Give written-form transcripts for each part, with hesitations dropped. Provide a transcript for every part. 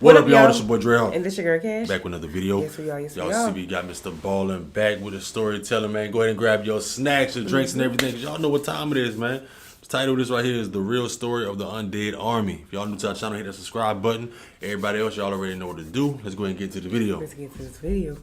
What up, y'all? This your boy Dre. And this your girl Cash. Back with another video. Yes, we are. Yes, y'all we are. see we got MrBallen back with a storytelling, man. Go ahead and grab your snacks and drinks and everything, because y'all know what time it is, man. The title of this right here is The Real Story of the Undead Army. If y'all new to our channel, hit that subscribe button. Everybody else, y'all already know what to do. Let's go ahead and get to the video. Let's get to this video.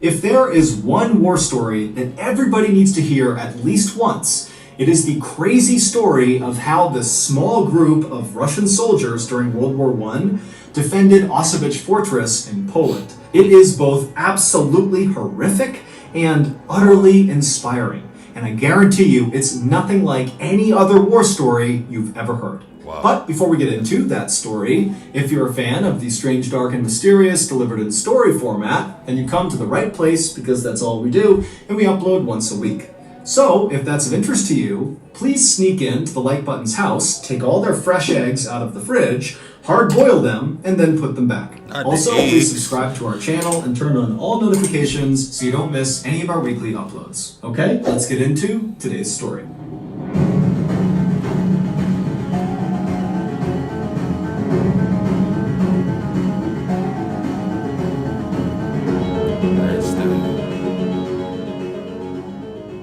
If there is one war story that everybody needs to hear at least once, it is the crazy story of how this small group of Russian soldiers during World War I defended Auschwitz Fortress in Poland. It is both absolutely horrific and utterly inspiring. And I guarantee you, it's nothing like any other war story you've ever heard. Wow. But before we get into that story, if you're a fan of the strange, dark, and mysterious delivered in story format, then you come to the right place, because that's all we do, and we upload once a week. So, if that's of interest to you, please sneak into the like button's house, take all their fresh eggs out of the fridge, hard boil them, and then put them back. Also, please subscribe to our channel and turn on all notifications so you don't miss any of our weekly uploads. Okay, let's get into today's story.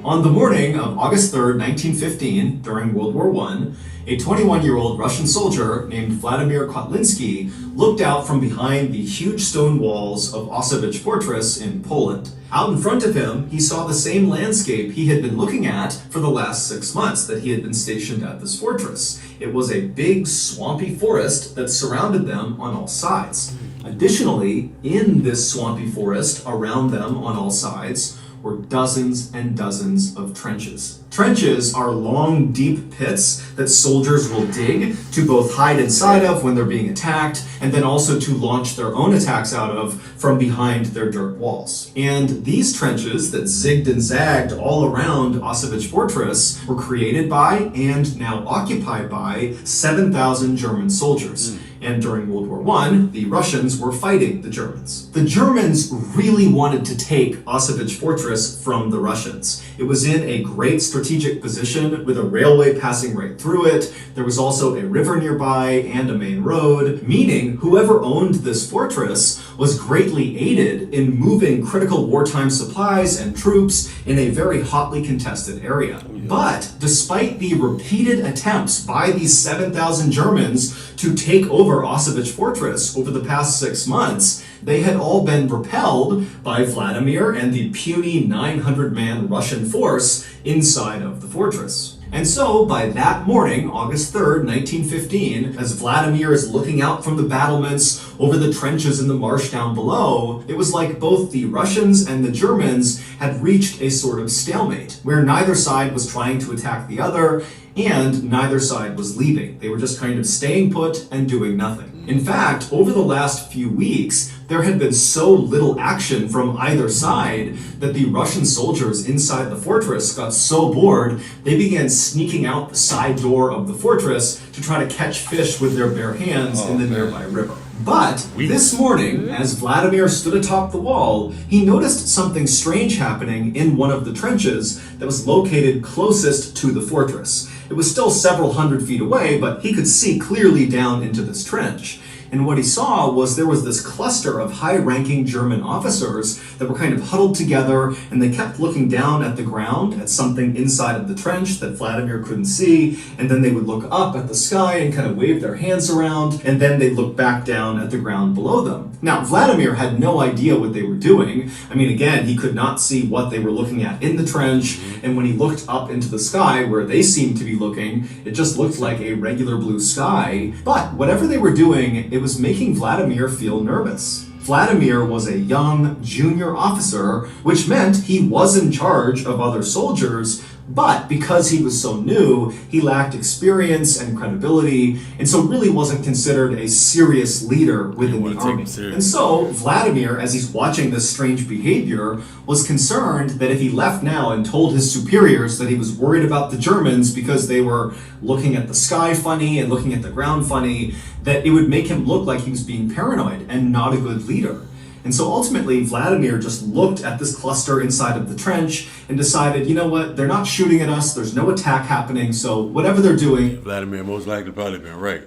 On the morning of August 3rd, 1915, during World War I, a 21-year-old Russian soldier named Vladimir Kotlinski looked out from behind the huge stone walls of Auschwitz Fortress in Poland. Out in front of him, he saw the same landscape he had been looking at for the last 6 months that he had been stationed at this fortress. It was a big, swampy forest that surrounded them on all sides. Additionally, in this swampy forest around them on all sides were dozens and dozens of trenches. Trenches are long, deep pits that soldiers will dig to both hide inside of when they're being attacked, and then also to launch their own attacks out of from behind their dirt walls. And these trenches that zigged and zagged all around Auschwitz Fortress were created by and now occupied by 7,000 German soldiers. And during World War I, the Russians were fighting the Germans. The Germans really wanted to take Auschwitz Fortress from the Russians. It was in a great strategic position with a railway passing right through it. There was also a river nearby and a main road, meaning whoever owned this fortress was greatly aided in moving critical wartime supplies and troops in a very hotly contested area. But despite the repeated attempts by these 7,000 Germans to take over Auschwitz Fortress over the past 6 months, they had all been repelled by Vladimir and the puny 900-man Russian force inside of the fortress. And so, by that morning, August 3rd, 1915, as Vladimir is looking out from the battlements over the trenches in the marsh down below, it was like both the Russians and the Germans had reached a sort of stalemate, where neither side was trying to attack the other, and neither side was leaving. They were just kind of staying put and doing nothing. In fact, over the last few weeks, there had been so little action from either side that the Russian soldiers inside the fortress got so bored, they began sneaking out the side door of the fortress to try to catch fish with their bare hands in the nearby river. But this morning, as Vladimir stood atop the wall, he noticed something strange happening in one of the trenches that was located closest to the fortress. It was still several hundred feet away, but he could see clearly down into this trench. And what he saw was there was this cluster of high-ranking German officers that were kind of huddled together, and they kept looking down at the ground at something inside of the trench that Vladimir couldn't see, and then they would look up at the sky and kind of wave their hands around, and then they'd look back down at the ground below them. Now, Vladimir had no idea what they were doing. I mean, again, he could not see what they were looking at in the trench, and when he looked up into the sky where they seemed to be looking, it just looked like a regular blue sky. But whatever they were doing, it was making Vladimir feel nervous. Vladimir was a young junior officer, which meant he was in charge of other soldiers, but because he was so new, he lacked experience and credibility, and so really wasn't considered a serious leader within the army. And so Vladimir, as he's watching this strange behavior, was concerned that if he left now and told his superiors that he was worried about the Germans because they were looking at the sky funny and looking at the ground funny, that it would make him look like he was being paranoid and not a good leader. And so ultimately, Vladimir just looked at this cluster inside of the trench and decided, you know what, they're not shooting at us, there's no attack happening, so whatever they're doing... Vladimir most likely probably been right.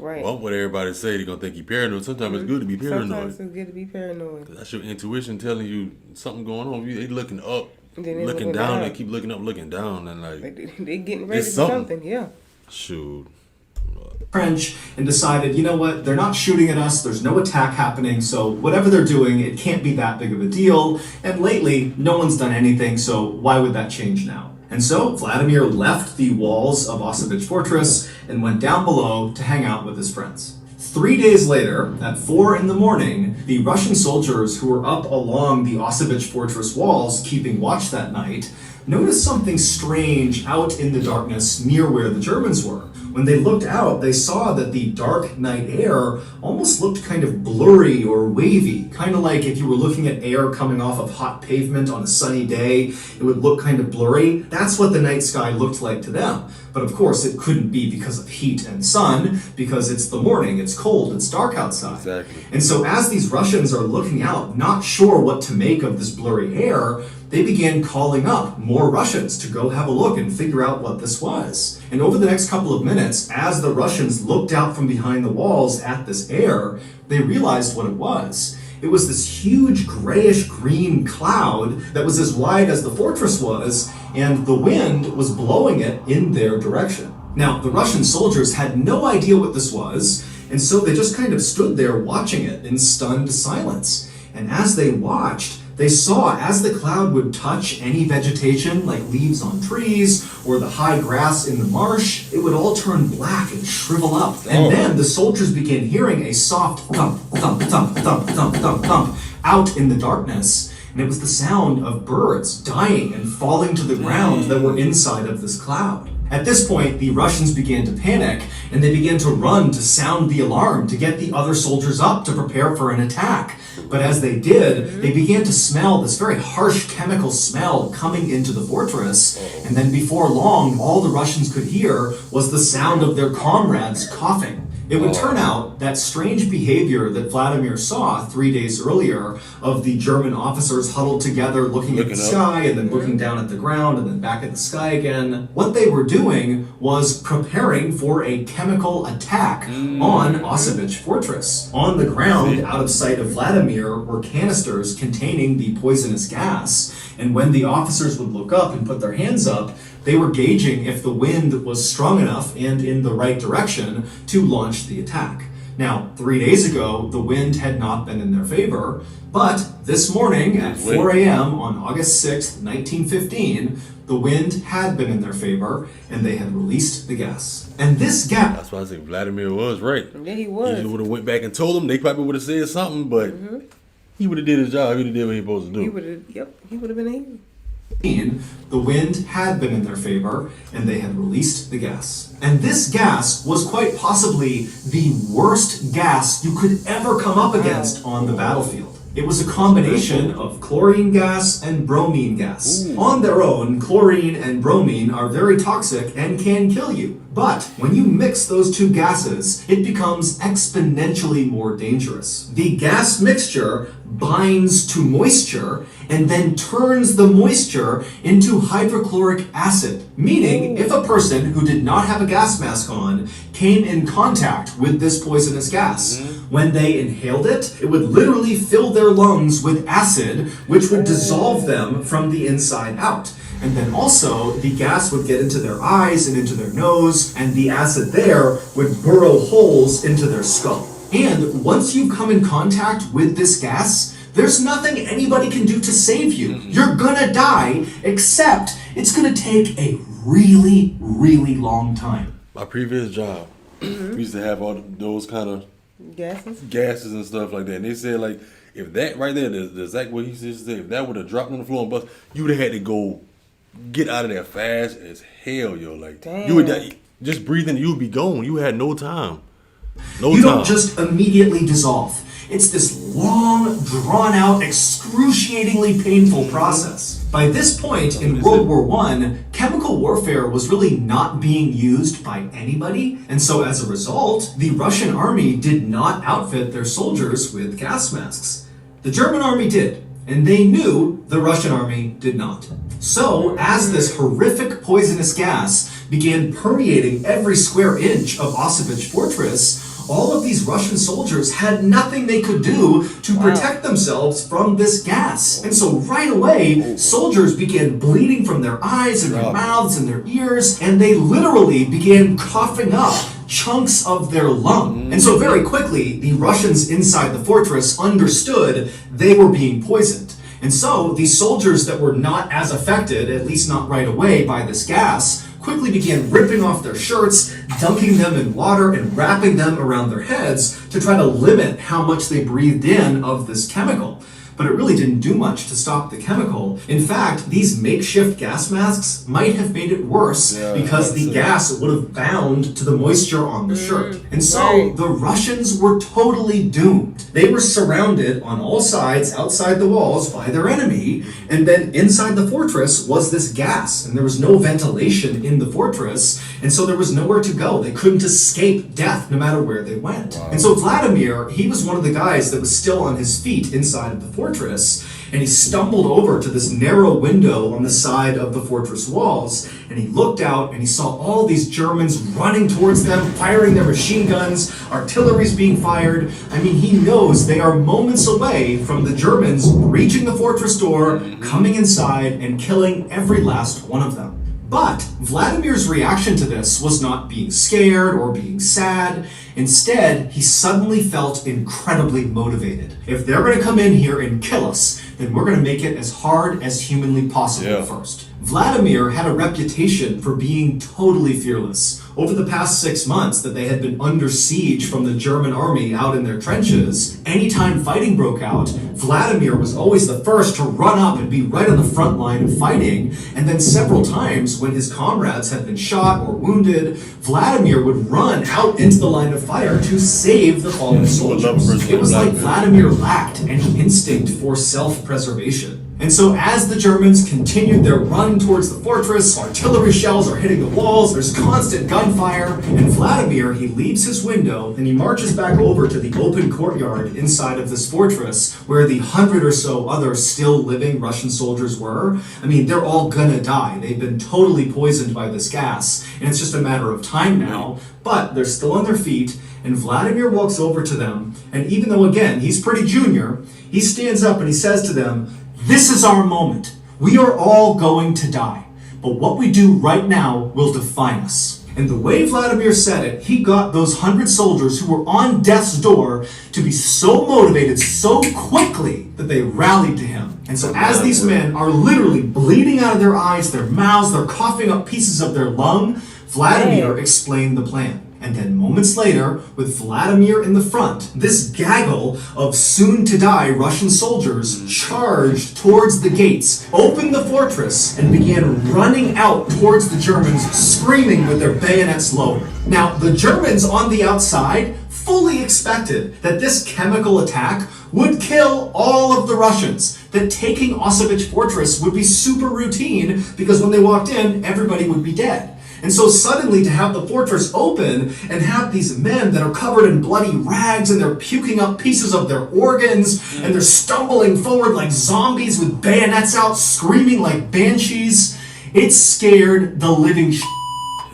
Right. Well, what everybody say, they're gonna think you paranoid. Sometimes it's good to be paranoid. Sometimes it's good to be paranoid. That's your intuition telling you something going on. They looking up, And then they looking down. They keep looking up, looking down, and they getting ready for it's something. something. Yeah. Shoot. Trench and decided, you know what, they're not shooting at us, there's no attack happening, so whatever they're doing, it can't be that big of a deal. And lately, no one's done anything, so why would that change now? And so Vladimir left the walls of Auschwitz Fortress and went down below to hang out with his friends. 3 days later, at 4 in the morning, the Russian soldiers who were up along the Auschwitz Fortress walls keeping watch that night noticed something strange out in the darkness near where the Germans were. When they looked out, they saw that the dark night air almost looked kind of blurry or wavy, kind of like if you were looking at air coming off of hot pavement on a sunny day, it would look kind of blurry. That's what the night sky looked like to them. But of course, it couldn't be because of heat and sun, because it's the morning, it's cold, it's dark outside. Exactly. And so as these Russians are looking out, not sure what to make of this blurry air, they began calling up more Russians to go have a look and figure out what this was. And over the next couple of minutes, as the Russians looked out from behind the walls at this air, they realized what it was. It was this huge grayish-green cloud that was as wide as the fortress was, and the wind was blowing it in their direction. Now, the Russian soldiers had no idea what this was, and so they just kind of stood there watching it in stunned silence. And as they watched, they saw as the cloud would touch any vegetation, like leaves on trees or the high grass in the marsh, it would all turn black and shrivel up. And then the soldiers began hearing a soft thump, thump, thump, thump, thump, thump, thump out in the darkness. And it was the sound of birds dying and falling to the ground that were inside of this cloud. At this point, the Russians began to panic, and they began to run to sound the alarm to get the other soldiers up to prepare for an attack. But as they did, they began to smell this very harsh chemical smell coming into the fortress, and then before long, all the Russians could hear was the sound of their comrades coughing. It would turn out that strange behavior that Vladimir saw 3 days earlier of the German officers huddled together looking at the sky and then looking down at the ground and then back at the sky again, what they were doing was preparing for a chemical attack on Auschwitz Fortress. On the ground, out of sight of Vladimir, were canisters containing the poisonous gas, and when the officers would look up and put their hands up, they were gauging if the wind was strong enough and in the right direction to launch the attack. Now, 3 days ago, the wind had not been in their favor, but this morning at 4 a.m. on August 6th, 1915, the wind had been in their favor, and they had released the gas. And this gas... That's why I think Vladimir was right. Yeah, he was. He would have went back and told them. They probably would have said something, but he would have did his job. He would have did what he was supposed to do. He would have been able. The wind had been in their favor, and they had released the gas. And this gas was quite possibly the worst gas you could ever come up against on the battlefield. It was a combination of chlorine gas and bromine gas. On their own, chlorine and bromine are very toxic and can kill you. But when you mix those two gases, it becomes exponentially more dangerous. The gas mixture binds to moisture and then turns the moisture into hydrochloric acid. Meaning, if a person who did not have a gas mask on came in contact with this poisonous gas, when they inhaled it, it would literally fill their lungs with acid, which would dissolve them from the inside out. And then also, the gas would get into their eyes and into their nose, and the acid there would burrow holes into their skull. And once you come in contact with this gas, there's nothing anybody can do to save you. You're gonna die, except it's gonna take a really, really long time. My previous job, we used to have all those kind of gases and stuff like that. And they said, like, if that right there, the exact what he said, if that would have dropped on the floor and bust, you would have had to go get out of there fast as hell, yo. Like, you would die, just breathing, you would be gone. You had no time. You don't just immediately dissolve. It's this long, drawn-out, excruciatingly painful process. By this point in World War I, chemical warfare was really not being used by anybody, and so as a result, the Russian army did not outfit their soldiers with gas masks. The German army did, and they knew the Russian army did not. So, as this horrific poisonous gas began permeating every square inch of Auschwitz Fortress, all of these Russian soldiers had nothing they could do to protect themselves from this gas. And so right away, soldiers began bleeding from their eyes and their mouths and their ears, and they literally began coughing up chunks of their lung. And so very quickly, the Russians inside the fortress understood they were being poisoned. And so these soldiers that were not as affected, at least not right away, by this gas, quickly began ripping off their shirts, dunking them in water, and wrapping them around their heads to try to limit how much they breathed in of this chemical. But it really didn't do much to stop the chemical. In fact, these makeshift gas masks might have made it worse because the gas would have bound to the moisture on the shirt. And so the Russians were totally doomed. They were surrounded on all sides outside the walls by their enemy, and then inside the fortress was this gas, and there was no ventilation in the fortress, and so there was nowhere to go. They couldn't escape death no matter where they went. And so Vladimir, he was one of the guys that was still on his feet inside of the fortress, and he stumbled over to this narrow window on the side of the fortress walls, and he looked out and he saw all these Germans running towards them, firing their machine guns, artillery's being fired. I mean, he knows they are moments away from the Germans reaching the fortress door, coming inside, and killing every last one of them. But Vladimir's reaction to this was not being scared or being sad. Instead, he suddenly felt incredibly motivated. If they're going to come in here and kill us, then we're going to make it as hard as humanly possible first. Vladimir had a reputation for being totally fearless. Over the past 6 months that they had been under siege from the German army out in their trenches, anytime fighting broke out, Vladimir was always the first to run up and be right on the front line of fighting. And then several times when his comrades had been shot or wounded, Vladimir would run out into the line of fire to save the fallen soldiers. It was like Vladimir lacked any instinct for self-preservation. And so as the Germans continued their run towards the fortress, artillery shells are hitting the walls, there's constant gunfire, and Vladimir, he leaves his window and he marches back over to the open courtyard inside of this fortress where the 100 or so other still living Russian soldiers were. I mean, they're all gonna die. They've been totally poisoned by this gas, and it's just a matter of time now, but they're still on their feet, and Vladimir walks over to them, and even though, again, he's pretty junior, he stands up and he says to them, "This is our moment. We are all going to die. But what we do right now will define us." And the way Vladimir said it, he got those 100 soldiers who were on death's door to be so motivated so quickly that they rallied to him. And so as these men are literally bleeding out of their eyes, their mouths, they're coughing up pieces of their lung, Vladimir explained the plan. And then moments later, with Vladimir in the front, this gaggle of soon-to-die Russian soldiers charged towards the gates, opened the fortress, and began running out towards the Germans, screaming with their bayonets lowered. Now, the Germans on the outside fully expected that this chemical attack would kill all of the Russians, that taking Auschwitz Fortress would be super routine because when they walked in, everybody would be dead. And so suddenly to have the fortress open and have these men that are covered in bloody rags and they're puking up pieces of their organs and they're stumbling forward like zombies with bayonets out, screaming like banshees, it scared the living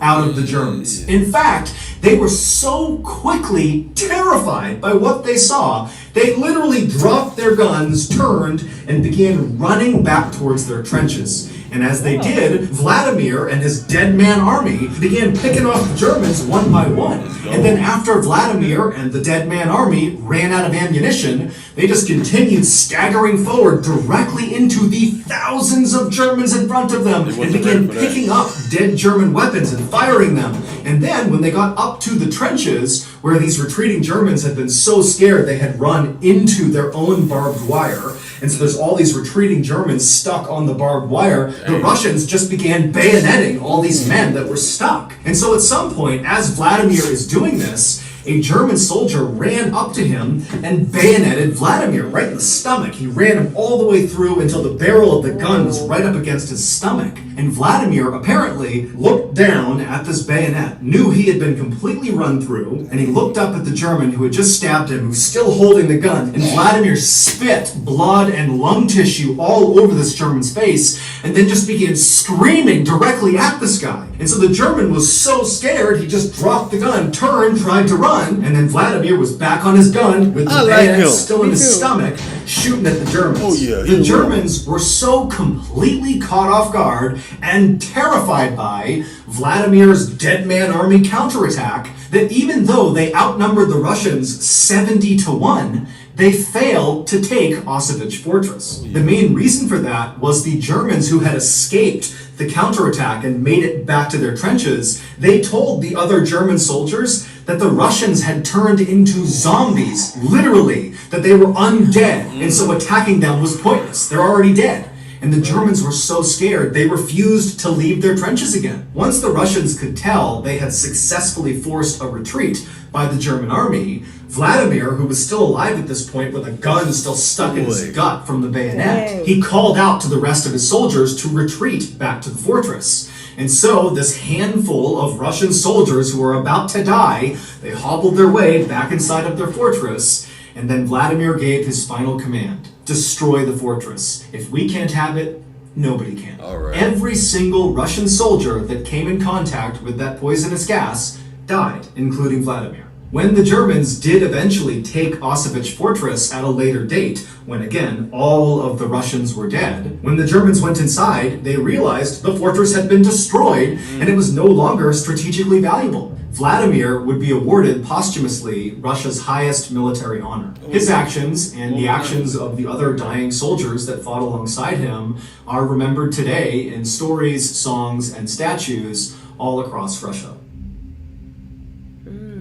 out of the Germans. In fact, they were so quickly terrified by what they saw, they literally dropped their guns, turned, and began running back towards their trenches. And as they did, Vladimir and his dead man army began picking off the Germans one by one. And then after Vladimir and the dead man army ran out of ammunition, they just continued staggering forward directly into the thousands of Germans in front of them and began picking up dead German weapons and firing them. And then when they got up to the trenches, where these retreating Germans had been so scared they had run into their own barbed wire, and so there's all these retreating Germans stuck on the barbed wire, the Russians just began bayoneting all these men that were stuck. And so at some point, as Vladimir is doing this, a German soldier ran up to him and bayoneted Vladimir right in the stomach. He ran him all the way through until the barrel of the gun was right up against his stomach. And Vladimir apparently looked down at this bayonet, knew he had been completely run through, and he looked up at the German who had just stabbed him, who was still holding the gun, and Vladimir spit blood and lung tissue all over this German's face, and then just began screaming directly at this guy. And so the German was so scared, he just dropped the gun, turned, tried to run, gun, and then Vladimir was back on his gun with the I like bayonet him. still in Me his too. stomach, shooting at the Germans. Oh, yeah, The he Germans were so completely caught off guard and terrified by Vladimir's dead man army counterattack that even though they outnumbered the Russians 70-1, they failed to take Auschwitz Fortress. The main reason for that was the Germans who had escaped the counterattack and made it back to their trenches. They told the other German soldiers that the Russians had turned into zombies, literally, that they were undead, and so attacking them was pointless. They're already dead. And the Germans were so scared, they refused to leave their trenches again. Once the Russians could tell they had successfully forced a retreat by the German army, Vladimir, who was still alive at this point with a gun still stuck in his gut from the bayonet, Dang. he called out to the rest of his soldiers to retreat back to the fortress. And so this handful of Russian soldiers who were about to die, they hobbled their way back inside of their fortress, and then Vladimir gave his final command: destroy the fortress. If we can't have it, nobody can. All right. Every single Russian soldier that came in contact with that poisonous gas died, including Vladimir. When the Germans did eventually take Auschwitz Fortress at a later date, when again all of the Russians were dead, when the Germans went inside, they realized the fortress had been destroyed and it was no longer strategically valuable. Vladimir would be awarded posthumously Russia's highest military honor. His actions and the actions of the other dying soldiers that fought alongside him are remembered today in stories, songs, and statues all across Russia.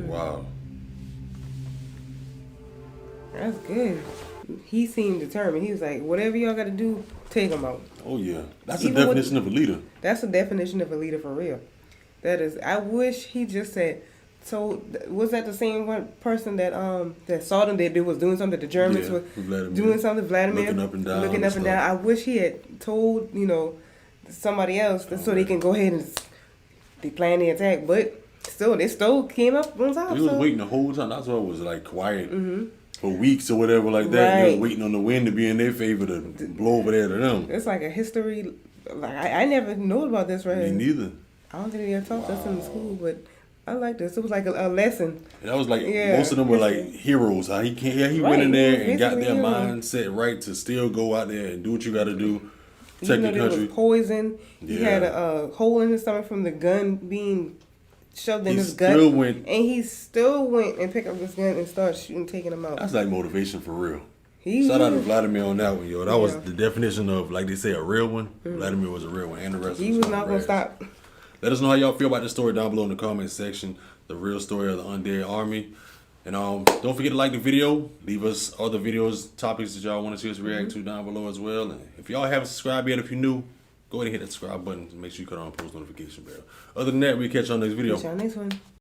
Wow. That's good. He seemed determined. He was like, whatever y'all got to do, take them out. Oh yeah, that's the Even with- definition of a leader. That's the definition of a leader for real. That is. I wish he just said. So was that the same one person that saw them that they was doing something? The Germans Yeah, were Vladimir. doing something. Vladimir Looking up and down looking and up and down. stuff. I wish he had told somebody else so they can go ahead and they plan the attack. But still, they still came up on top. He was so. waiting the whole time. That's why it was like quiet for weeks or whatever like that. He was Right. waiting on the wind to be in their favor to blow over there to them. It's like a history. Like I never knew about this right Me here. neither. I don't think they ever taught us in school, but I like this. It was like a lesson. And that was like Yeah, most of them were like history. heroes. How he can't. Yeah, he Right, went in he there was and got basically their a hero. mindset right to still go out there and do what you got to do. Even Protect though your there was country. poison, he Yeah. had a hole in his stomach from the gun being shoved in He his gut, still went- and he still went and picked up his gun and started shooting, taking them out. That's like motivation for real. He Shout out to was- Vladimir on that one, yo. That was Yeah. the definition of, like they say, a real one. Vladimir was a real one, and the rest He was was some not gonna rags. stop. Let us know how y'all feel about this story down below in the comment section. The real story of the Undead Army. And don't forget to like the video. Leave us other videos, topics that y'all want to see us react to down below as well. And if y'all haven't subscribed yet, if you're new, go ahead and hit that subscribe button and make sure you cut on post notification bell. Other than that, we'll catch you on the next video. Catch y'all next one.